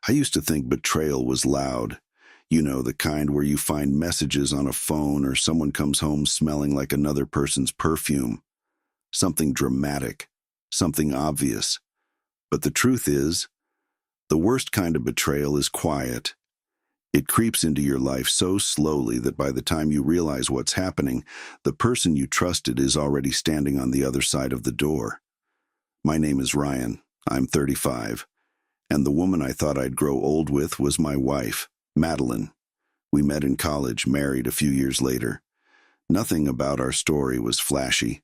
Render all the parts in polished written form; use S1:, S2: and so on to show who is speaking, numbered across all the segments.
S1: I used to think betrayal was loud. You know, the kind where you find messages on a phone or someone comes home smelling like another person's perfume. Something dramatic, something obvious. But the truth is, the worst kind of betrayal is quiet. It creeps into your life so slowly that by the time you realize what's happening, the person you trusted is already standing on the other side of the door. My name is Ryan. I'm 35. And the woman I thought I'd grow old with was my wife, Madeline. We met in college, married a few years later. Nothing about our story was flashy.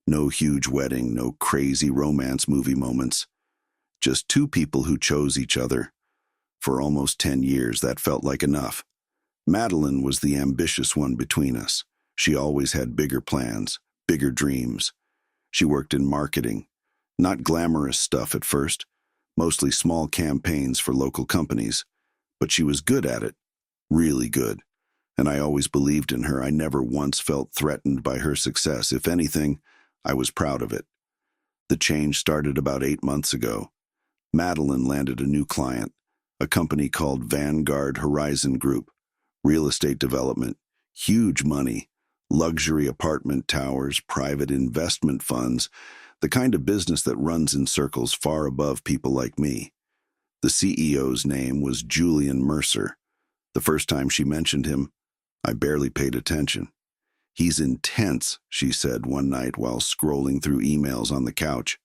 S1: No huge wedding, no crazy romance movie moments. Just two people who chose each other. For almost 10 years, that felt like enough. Madeline was the ambitious one between us. She always had bigger plans, bigger dreams. She worked in marketing. Not glamorous stuff at first, mostly small campaigns for local companies. But she was good at it, really good. And I always believed in her. I never once felt threatened by her success. If anything, I was proud of it. The change started about 8 months ago. Madeline landed a new client, a company called Vanguard Horizon Group, real estate development, huge money, luxury apartment towers, private investment funds, the kind of business that runs in circles far above people like me. The CEO's name was Julian Mercer. The first time she mentioned him, I barely paid attention. "He's intense," she said one night while scrolling through emails on the couch.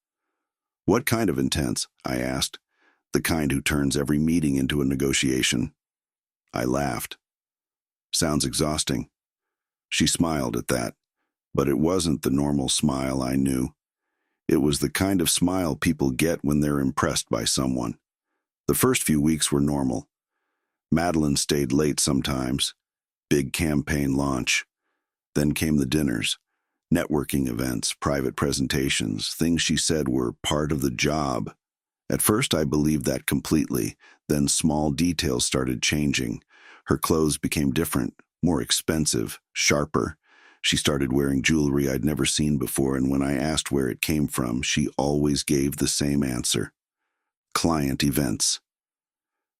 S1: "What kind of intense?" I asked. "The kind who turns every meeting into a negotiation." I laughed. "Sounds exhausting." She smiled at that, but it wasn't the normal smile I knew. It was the kind of smile people get when they're impressed by someone. The first few weeks were normal. Madeline stayed late sometimes. Big campaign launch. Then came the dinners, networking events, private presentations, things she said were part of the job. At first I believed that completely, then small details started changing. Her clothes became different, more expensive, sharper. She started wearing jewelry I'd never seen before, and when I asked where it came from, she always gave the same answer: client events.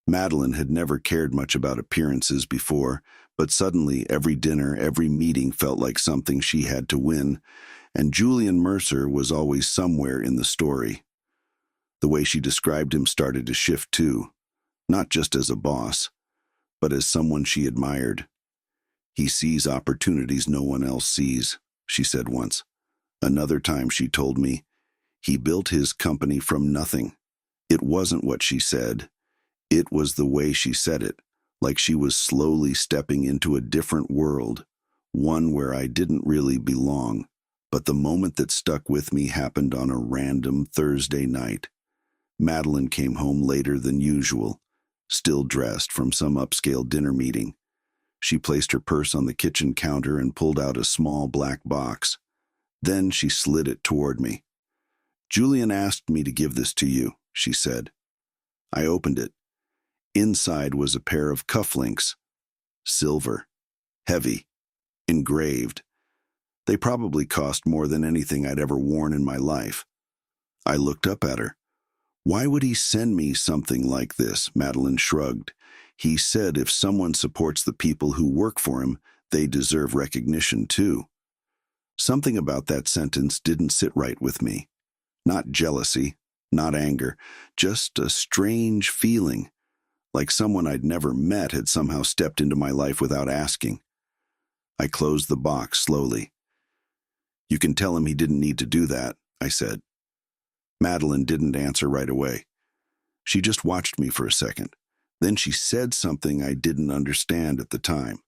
S1: Madeline had never cared much about appearances before, but suddenly every dinner, every meeting felt like something she had to win, and Julian Mercer was always somewhere in the story. The way she described him started to shift too, not just as a boss, but as someone she admired. "He sees opportunities no one else sees," she said once. Another time she told me, "He built his company from nothing." It wasn't what she said. It was the way she said it, like she was slowly stepping into a different world, one where I didn't really belong. But the moment that stuck with me happened on a random Thursday night. Madeline came home later than usual, still dressed from some upscale dinner meeting. She placed her purse on the kitchen counter and pulled out a small black box. Then she slid it toward me. "Julian asked me to give this to you," she said. I opened it. Inside was a pair of cufflinks. Silver. Heavy. Engraved. They probably cost more than anything I'd ever worn in my life. I looked up at her. "Why would he send me something like this?" Madeline shrugged. "He said if someone supports the people who work for him, they deserve recognition too." Something about that sentence didn't sit right with me. Not jealousy, not anger, just a strange feeling, like someone I'd never met had somehow stepped into my life without asking. I closed the box slowly. "You can tell him he didn't need to do that," I said. Madeline didn't answer right away. She just watched me for a second. Then she said something I didn't understand at the time.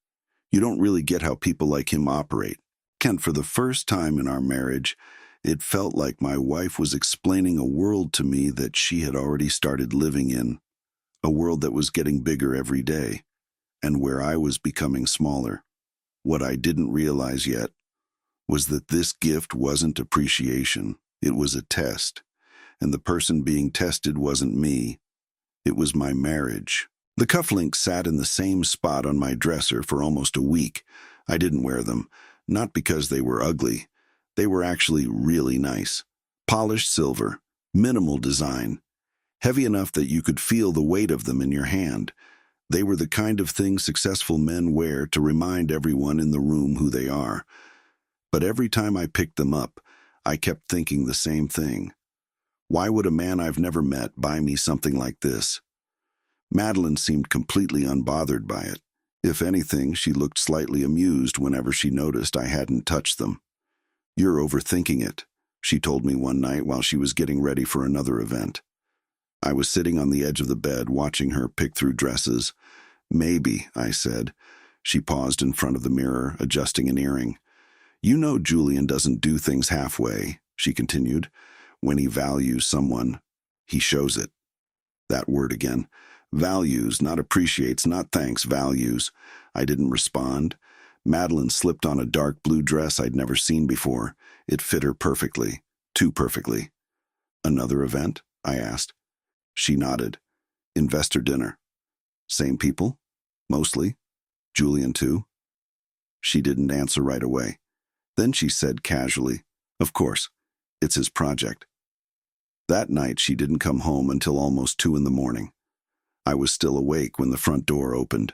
S1: "You don't really get how people like him operate." And for the first time in our marriage, it felt like my wife was explaining a world to me that she had already started living in, a world that was getting bigger every day, and where I was becoming smaller. What I didn't realize yet was that this gift wasn't appreciation, it was a test, and the person being tested wasn't me, it was my marriage. The cufflinks sat in the same spot on my dresser for almost a week. I didn't wear them, not because they were ugly. They were actually really nice. Polished silver, minimal design, heavy enough that you could feel the weight of them in your hand. They were the kind of things successful men wear to remind everyone in the room who they are. But every time I picked them up, I kept thinking the same thing. Why would a man I've never met buy me something like this? Madeline seemed completely unbothered by it. If anything, she looked slightly amused whenever she noticed I hadn't touched them. "You're overthinking it," she told me one night while she was getting ready for another event. I was sitting on the edge of the bed watching her pick through dresses. "Maybe," I said. She paused in front of the mirror, adjusting an earring. "You know Julian doesn't do things halfway," she continued. "When he values someone, he shows it." That word again. Values, not appreciates, not thanks, values. I didn't respond. Madeline slipped on a dark blue dress I'd never seen before. It fit her perfectly. Too perfectly. "Another event?" I asked. She nodded. "Investor dinner." "Same people?" "Mostly. Julian too?" She didn't answer right away. Then she said casually, "Of course. It's his project." That night she didn't come home until almost 2 in the morning. I was still awake when the front door opened.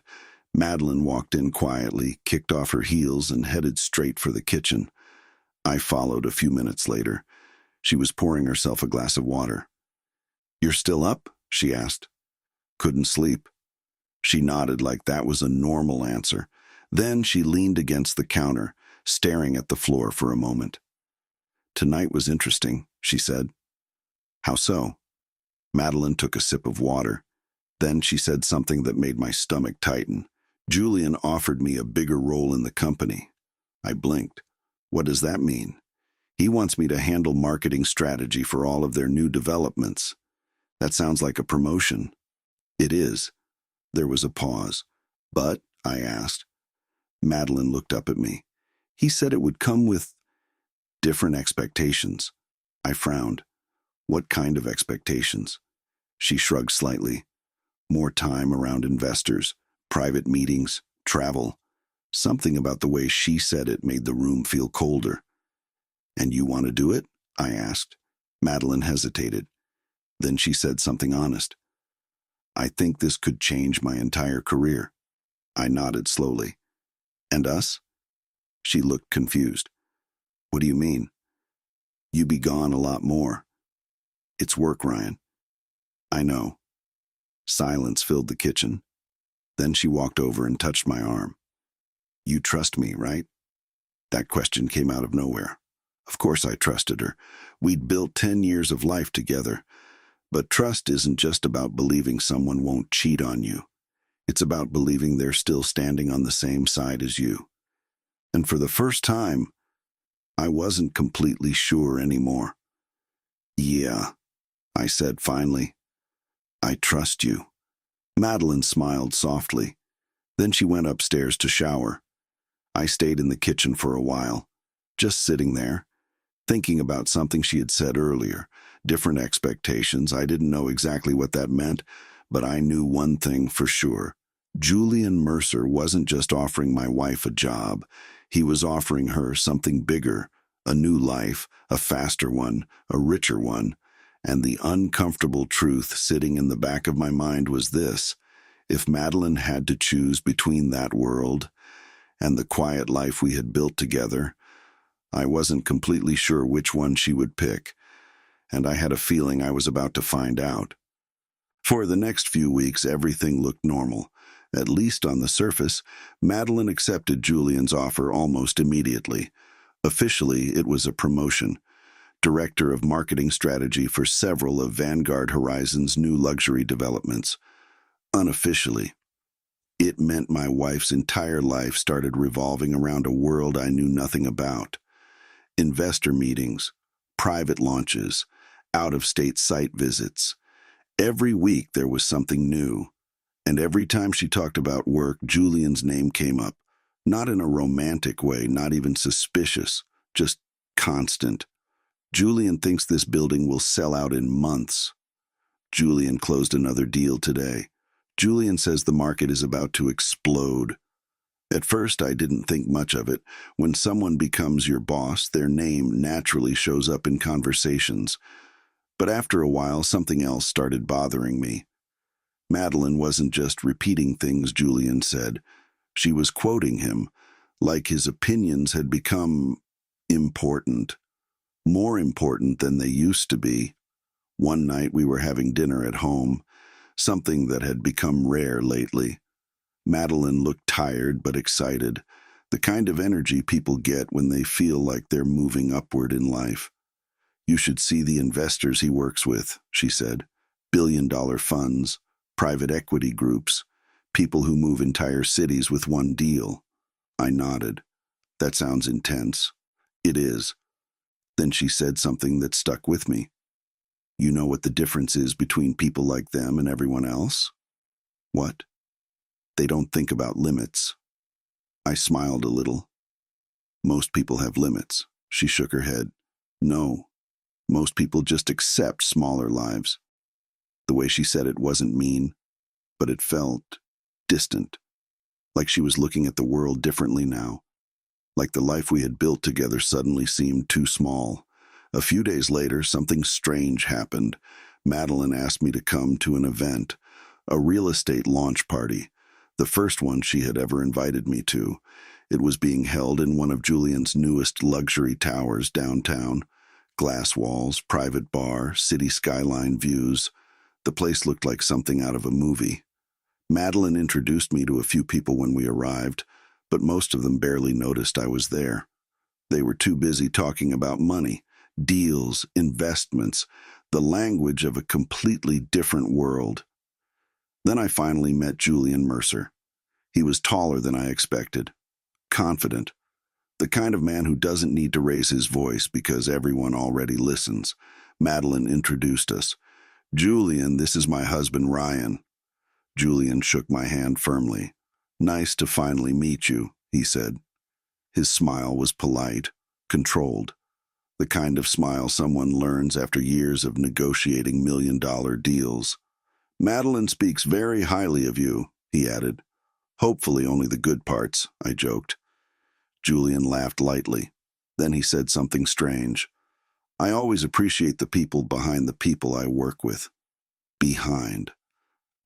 S1: Madeline walked in quietly, kicked off her heels, and headed straight for the kitchen. I followed a few minutes later. She was pouring herself a glass of water. "You're still up?" she asked. "Couldn't sleep." She nodded like that was a normal answer. Then she leaned against the counter, staring at the floor for a moment. "Tonight was interesting," she said. "How so?" Madeline took a sip of water. Then she said something that made my stomach tighten. "Julian offered me a bigger role in the company." I blinked. "What does that mean?" "He wants me to handle marketing strategy for all of their new developments." "That sounds like a promotion." "It is." There was a pause. "But?" I asked. Madeline looked up at me. "He said it would come with different expectations." I frowned. "What kind of expectations?" She shrugged slightly. "More time around investors, private meetings, travel." Something about the way she said it made the room feel colder. "And you want to do it?" I asked. Madeline hesitated. Then she said something honest. "I think this could change my entire career." I nodded slowly. "And us?" She looked confused. "What do you mean?" "You be gone a lot more." "It's work, Ryan." "I know." Silence filled the kitchen. Then she walked over and touched my arm. "You trust me, right?" That question came out of nowhere. Of course I trusted her. We'd built 10 years of life together. But trust isn't just about believing someone won't cheat on you. It's about believing they're still standing on the same side as you. And for the first time, I wasn't completely sure anymore. "Yeah," I said finally. "I trust you." Madeline smiled softly. Then she went upstairs to shower. I stayed in the kitchen for a while, just sitting there, thinking about something she had said earlier. Different expectations. I didn't know exactly what that meant, but I knew one thing for sure. Julian Mercer wasn't just offering my wife a job. He was offering her something bigger, a new life, a faster one, a richer one. And the uncomfortable truth sitting in the back of my mind was this: if Madeline had to choose between that world and the quiet life we had built together, I wasn't completely sure which one she would pick, and I had a feeling I was about to find out. For the next few weeks, everything looked normal. At least on the surface, Madeline accepted Julian's offer almost immediately. Officially, it was a promotion. Director of Marketing Strategy for several of Vanguard Horizon's new luxury developments. Unofficially, it meant my wife's entire life started revolving around a world I knew nothing about. Investor meetings, private launches, out-of-state site visits. Every week there was something new. And every time she talked about work, Julian's name came up. Not in a romantic way, not even suspicious, just constant. "Julian thinks this building will sell out in months." "Julian closed another deal today." "Julian says the market is about to explode." At first, I didn't think much of it. When someone becomes your boss, their name naturally shows up in conversations. But after a while, something else started bothering me. Madeline wasn't just repeating things Julian said. She was quoting him, like his opinions had become important, more important than they used to be. One night we were having dinner at home, something that had become rare lately. Madeline looked tired but excited, the kind of energy people get when they feel like they're moving upward in life. "You should see the investors he works with," she said. "Billion-dollar funds, private equity groups, people who move entire cities with one deal." I nodded. "That sounds intense." "It is." Then she said something that stuck with me. "You know what the difference is between people like them and everyone else?" "What?" "They don't think about limits." I smiled a little. "Most people have limits." She shook her head. "No, most people just accept smaller lives." The way she said it wasn't mean, but it felt distant, like she was looking at the world differently now, like the life we had built together suddenly seemed too small. A few days later, something strange happened. Madeline asked me to come to an event, a real estate launch party, the first one she had ever invited me to. It was being held in one of Julian's newest luxury towers downtown. Glass walls, private bar, city skyline views. The place looked like something out of a movie. Madeline introduced me to a few people when we arrived, but most of them barely noticed I was there. They were too busy talking about money, deals, investments, the language of a completely different world. Then I finally met Julian Mercer. He was taller than I expected, confident, the kind of man who doesn't need to raise his voice because everyone already listens. Madeline introduced us. "Julian, this is my husband Ryan." Julian shook my hand firmly. "Nice to finally meet you," he said. His smile was polite, controlled, the kind of smile someone learns after years of negotiating million-dollar deals. "Madeline speaks very highly of you," he added. "Hopefully only the good parts," I joked. Julian laughed lightly. Then he said something strange. "I always appreciate the people behind the people I work with." Behind.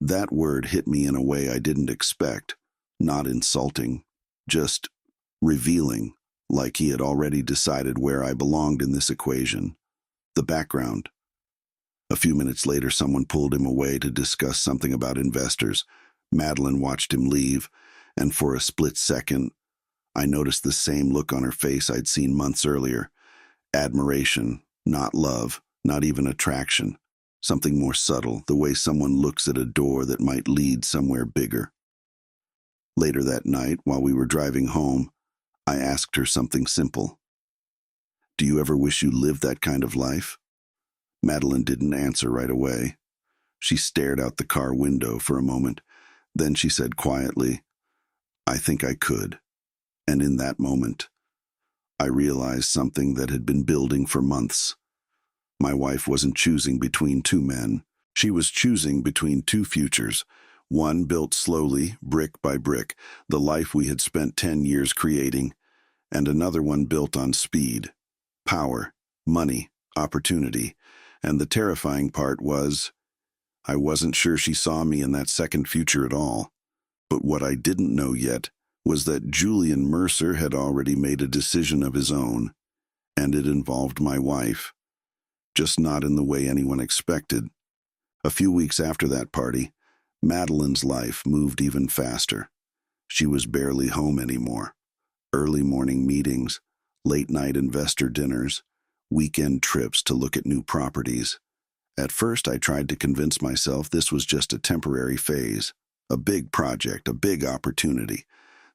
S1: That word hit me in a way I didn't expect. Not insulting, just revealing, like he had already decided where I belonged in this equation. The background. A few minutes later, someone pulled him away to discuss something about investors. Madeline watched him leave, and for a split second, I noticed the same look on her face I'd seen months earlier. Admiration, not love, not even attraction. Something more subtle, the way someone looks at a door that might lead somewhere bigger. Later that night, while we were driving home, I asked her something simple. "Do you ever wish you lived that kind of life?" Madeline didn't answer right away. She stared out the car window for a moment. Then she said quietly, "I think I could." And in that moment, I realized something that had been building for months. My wife wasn't choosing between two men. She was choosing between two futures. One built slowly, brick by brick, the life we had spent 10 years creating, and another one built on speed, power, money, opportunity. And the terrifying part was, I wasn't sure she saw me in that second future at all. But what I didn't know yet was that Julian Mercer had already made a decision of his own, and it involved my wife. Just not in the way anyone expected. A few weeks after that party, Madeline's life moved even faster. She was barely home anymore. Early morning meetings, late-night investor dinners, weekend trips to look at new properties. At first, I tried to convince myself this was just a temporary phase, a big project, a big opportunity,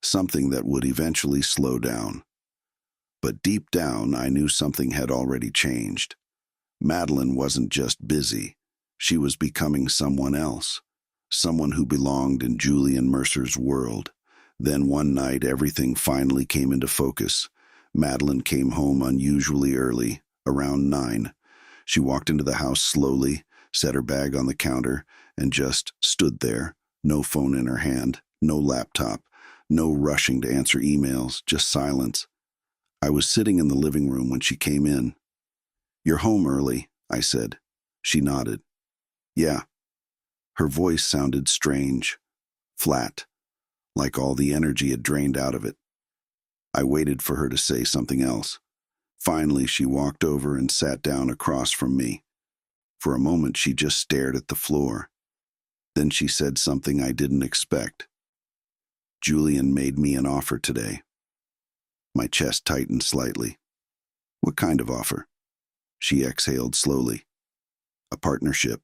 S1: something that would eventually slow down. But deep down, I knew something had already changed. Madeline wasn't just busy. She was becoming someone else, someone who belonged in Julian Mercer's world. Then one night, everything finally came into focus. Madeline came home unusually early, around 9. She walked into the house slowly, set her bag on the counter, and just stood there, no phone in her hand, no laptop, no rushing to answer emails, just silence. I was sitting in the living room when she came in. "You're home early," I said. She nodded. Yeah. Her voice sounded strange, flat, like all the energy had drained out of it. I waited for her to say something else. Finally, she walked over and sat down across from me. For a moment, she just stared at the floor. Then she said something I didn't expect. Julian made me an offer today. My chest tightened slightly. What kind of offer? She exhaled slowly. A partnership.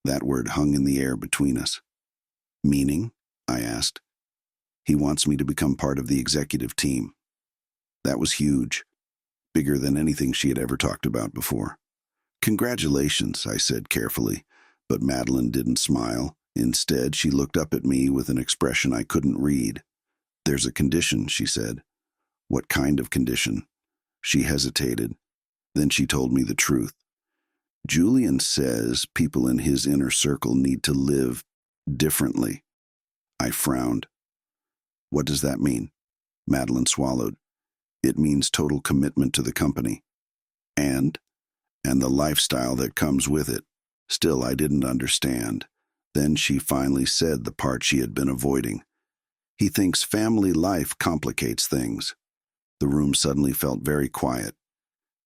S1: That word hung in the air between us. Meaning? I asked. He wants me to become part of the executive team. That was huge. Bigger than anything she had ever talked about before. Congratulations, I said carefully, but Madeline didn't smile. Instead, she looked up at me with an expression I couldn't read. There's a condition, she said. What kind of condition? She hesitated. Then she told me the truth. Julian says people in his inner circle need to live differently. I frowned. What does that mean? Madeline swallowed. It means total commitment to the company. And the lifestyle that comes with it. Still, I didn't understand. Then she finally said the part she had been avoiding. He thinks family life complicates things. The room suddenly felt very quiet.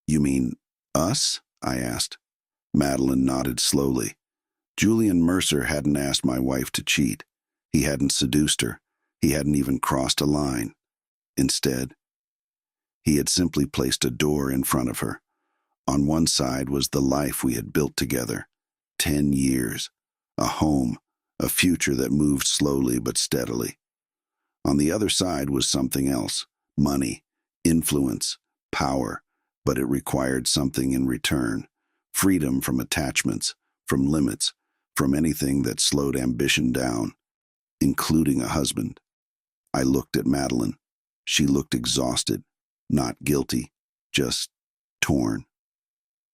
S1: You mean us? I asked. Madeline nodded slowly. Julian Mercer hadn't asked my wife to cheat. He hadn't seduced her. He hadn't even crossed a line. Instead, he had simply placed a door in front of her. On one side was the life we had built together. 10 years. A home. A future that moved slowly but steadily. On the other side was something else. Money. Influence. Power. But it required something in return. Freedom from attachments. From limits. From anything that slowed ambition down. Including a husband. I looked at Madeline. She looked exhausted. Not guilty. Just torn.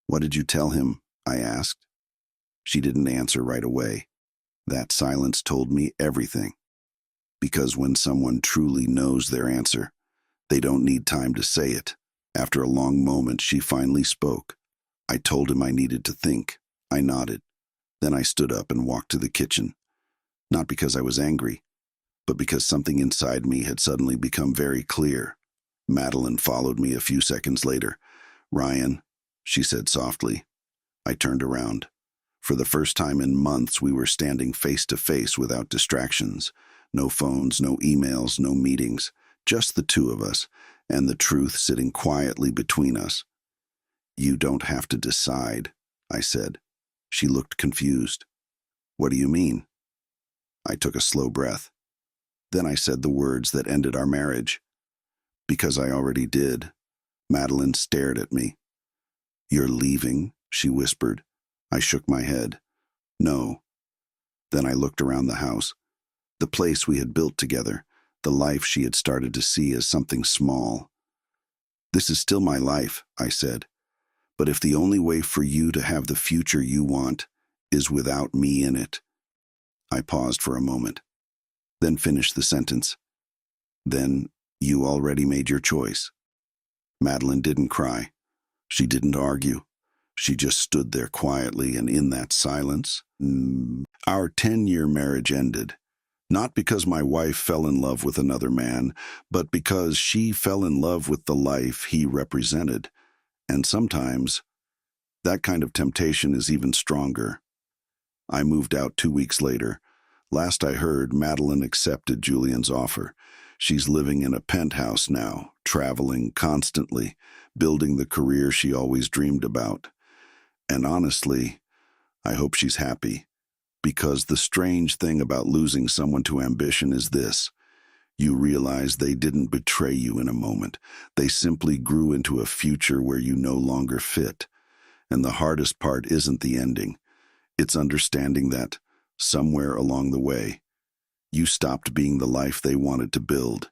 S1: What did you tell him? I asked. She didn't answer right away. That silence told me everything. Because when someone truly knows their answer, they don't need time to say it. After a long moment, she finally spoke. I told him I needed to think. I nodded. Then I stood up and walked to the kitchen. Not because I was angry, but because something inside me had suddenly become very clear. Madeline followed me a few seconds later. Ryan, she said softly. I turned around. For the first time in months, we were standing face to face without distractions. No phones, no emails, no meetings. Just the two of us, and the truth sitting quietly between us. You don't have to decide, I said. She looked confused. What do you mean? I took a slow breath. Then I said the words that ended our marriage. Because I already did. Madeline stared at me. You're leaving, she whispered. I shook my head. No. Then I looked around the house. The place we had built together. The life she had started to see as something small. This is still my life, I said. But if the only way for you to have the future you want is without me in it. I paused for a moment, then finished the sentence. Then you already made your choice. Madeline didn't cry. She didn't argue. She just stood there quietly, and in that silence, our 10-year marriage ended. Not because my wife fell in love with another man, but because she fell in love with the life he represented. And sometimes, that kind of temptation is even stronger. I moved out 2 weeks later. Last I heard, Madeline accepted Julian's offer. She's living in a penthouse now, traveling constantly, building the career she always dreamed about. And honestly, I hope she's happy. Because the strange thing about losing someone to ambition is this. You realize they didn't betray you in a moment. They simply grew into a future where you no longer fit. And the hardest part isn't the ending. It's understanding that, somewhere along the way, you stopped being the life they wanted to build.